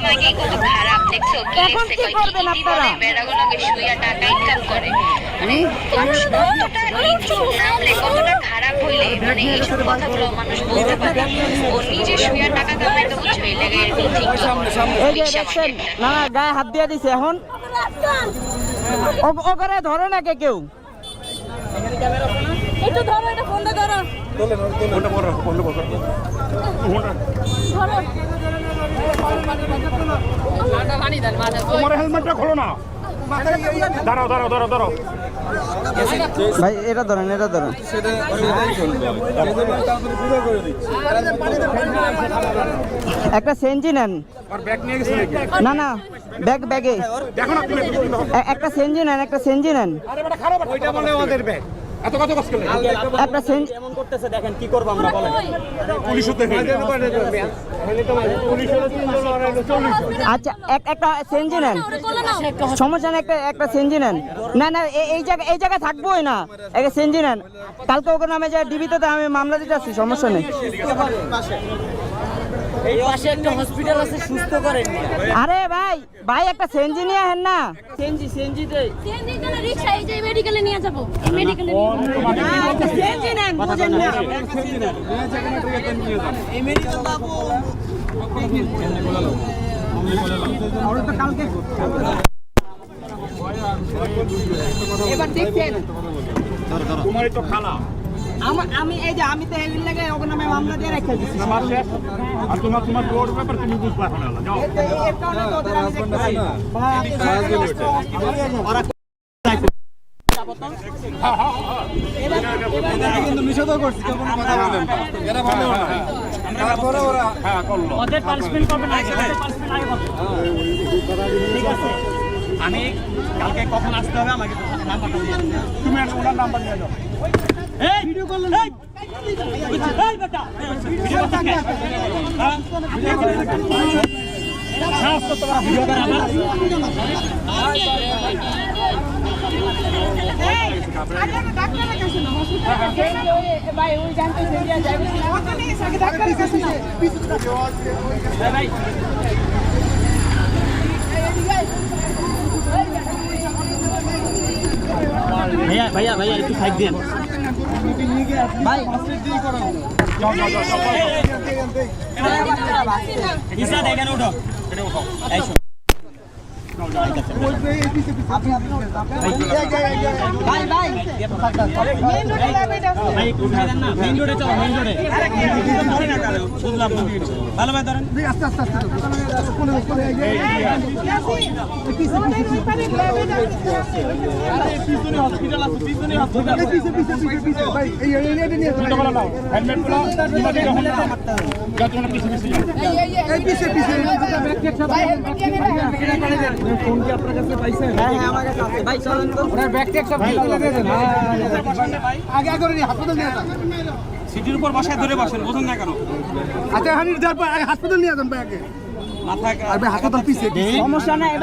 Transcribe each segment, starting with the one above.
মাগি কত খারাপ দেখছো কি এখন কি করবেন আপনারা? বেড়াগুলোকে শুইয়া টাকা ইনকাম করে মানুষ কতটা নিচু নামলে কতটা খারাপ হইলে মানে এইসব কথাগুলো মানুষ বলতে পারে ও নিজে শুইয়া টাকা কামাইতে বুঝছো এই লেগে এরকম থিঙ্কিং এই যে দেখছেন না গায়ে হাত দিয়ে দিছে এখন ও করে ধরে না কেউ একটু ধরো এটা ফোনটা ধরো তোমার হেলমেটটা খোলো না দাঁড়াও দাঁড়াও দাঁড়াও দাঁড়াও ভাই এটা ধরেন একটা সেঞ্জি নেন না না ব্যাগে একটা সেঞ্জি নেন এত কথা কষ্ট করলে একটা সেঞ্জি এমন করতেছে দেখেন কি করব আমরা বলেন পুলিশ হতে আচ্ছা একটা সেঞ্জি নেন সমস্যা নেই একটা সেঞ্জি নেন না এই জায়গায় থাকবোই না একটা সেঞ্জি নেন কালকে ওকে নামে যে ডিবিতে আমি মামলা দিতে আসছি সমস্যা নেই এই পাশে একটা হসপিটাল আছে সুস্থ করেন আরে ভাই একটা সেঞ্জি নিয়ে আহেন না সেঞ্জি দে সিএনজি জন্য রিকশা এই যে মেডিকেলে নিয়ে যাব এই মেডিকেলে একটা সেঞ্জি নেন বুঝেন না এই মেডিকেল বাবু এবার দেখছেন তোমারই তো খালা আমি এই যে আমি তো হেভিল লাগে ওকে নামে মামলা দিয়ে রেখে দিচ্ছি আমার শেষ আর তোমার তোর ব্যাপার তুমি বুঝবা এখন না যাও এর কারণে তো ওদের আমি দেখতে পাই ভাই কিন্তু নিষেধ করছি কেউ কোনো কথা বলেন এরা ভালো না তারপরে ওরা হ্যাঁ করলো ওদের পানিশমেন্ট করবে না ওদের পানিশমেন্ট আগে করবে ঠিক আছে আমি কালকে কখন আসতে হবে আমাকে নাম্বারটা দিয়ে দিন তুমি ওনার নাম্বার নিয়ে যাও এই ভিডিও কল এই এই বেটা ভিডিও করতে হ্যাঁ তো তোমরা ভিডিও করে আমার ভাই ওই জানতে সেরিয়া যাবে ওখানে আগে ডাক্তারের কাছে না ভাই ভাইয়া একটু সাইড দেন ভাই ইসা দেখেন উঠো এটা উঠো এই শোন ভাই মেন রোডে যাবে এটা ভাই একটু উঠাই দেন না মেইন রোডে চলো মেইন রোডে বুঝলাম না ভালো ভাই ধরেন আস্তে আস্তে আস্তে কোলে পিছনে হসপিটাল আছে পিছনে হসপিটাল পিছে ভাই এই নিয়ে তুমি তো বলো নাও হেলমেট গুলো তোমার দিকে হলো না যা তোমরা পিছে যাও এই পিছে ব্যাগ চেক সব ফোন কি আপনার কাছে পাইছেন হ্যাঁ আমার কাছে আছে ভাই চলেন তো ওনার ব্যাগ চেক সব দিয়ে দেন আগে করে হাসপাতাল নিয়ে যান সিটির উপর বসায় ধরে বসেন বুঝুন না কেন আচ্ছা হানির দরবার আগে হাসপাতাল নিয়ে যান ব্যাগে আর ভাই হাসপাতাল পিছে সমস্যা নাই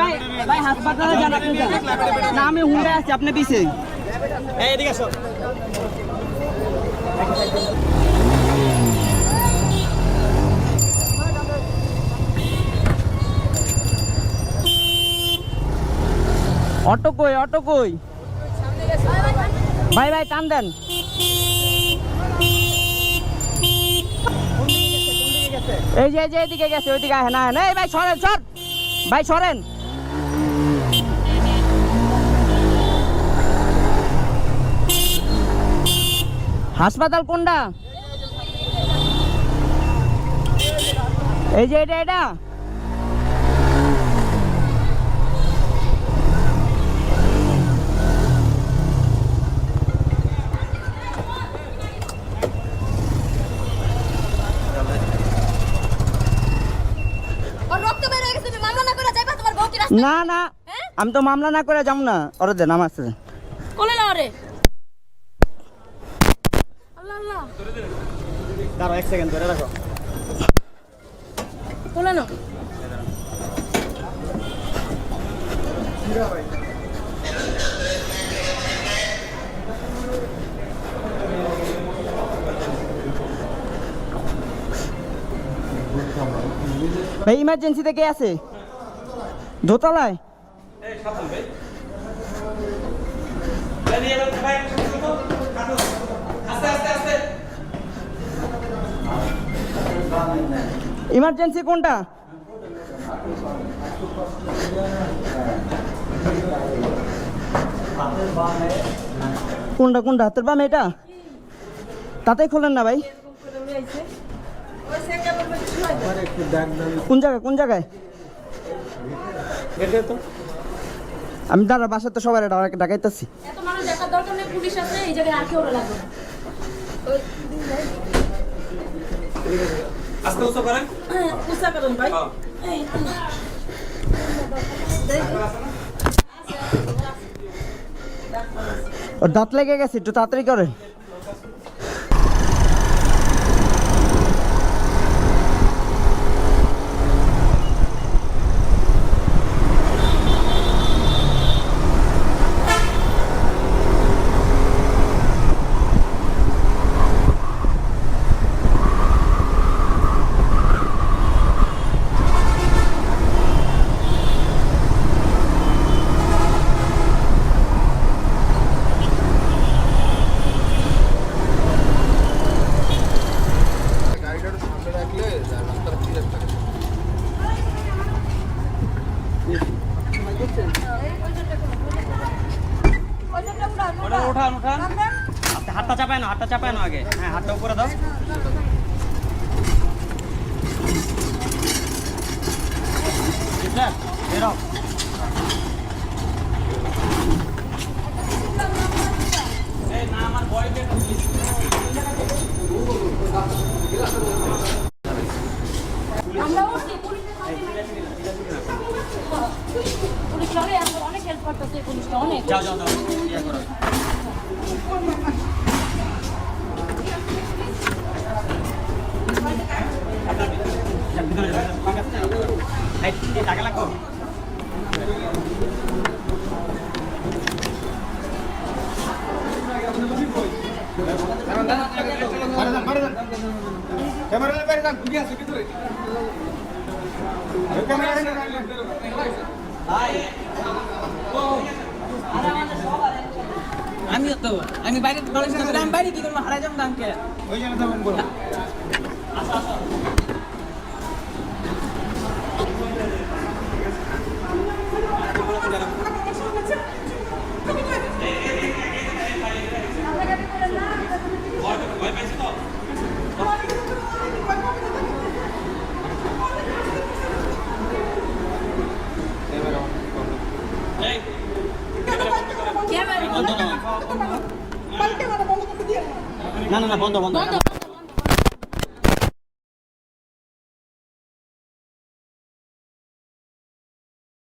ভাই হাসপাতালে যান আপনি যান না আমি হুন্ডা আছি আপনি পিছে এই এদিকে আসো অটো কই ভাই টান দেন এই যে এদিকে গেছে ওইদিকে আহে না এই ভাই সরেন হাসপাতাল কোনটা এই যে এটা না আমি তো মামলা না করে যাবো না ওরে দেন আমার সাথে কোলে না রে আল্লাহ দাঁড়াও 1 সেকেন্ড ধরে রাখো কোলে না ভাই ইমার্জেন্সিতে কে আছে দোতলায়? ইমার্জেন্সি কোনটা? কোনটা কোনটা হাতের বাম এটা? তাতেই খোলেন না ভাই। কোন জায়গায় কোন জায়গায়? আমি দাঁড়া বাসার তো সবার ডাকাইতেছি। এত মানুষ দেখার দরকার নেই, পুলিশ আছে এই জায়গায় আর কেউ লাগবে না। আস্তে উঁচু করেন। উৎসাহ করুন ভাই। এই ওর দাঁত লেগে গেছে, একটু তাড়াতাড়ি করেন। ওটা উঠান উঠান। আচ্ছা, হাতটা চাপায় না, হাতটা চাপায় না আগে। হ্যাঁ, হাতটা উপরে দাও। বেরো। এই না আমার বয়কে আমরা উঠছি, পুলিশের সাথে পুলিশ চলে, আমরা অনেক হেল্প করতেছে পুলিশটা অনেক। যাও যাও যাও ইয়া করো। ভিতরে যাও। এই টাকা লাগবে? আমি বাইরে আমি বাইরে কি করবো হারাই যাবো দামকে ওই জন্য তো বলো না না না বন্ধ বন্ধ বন্ধ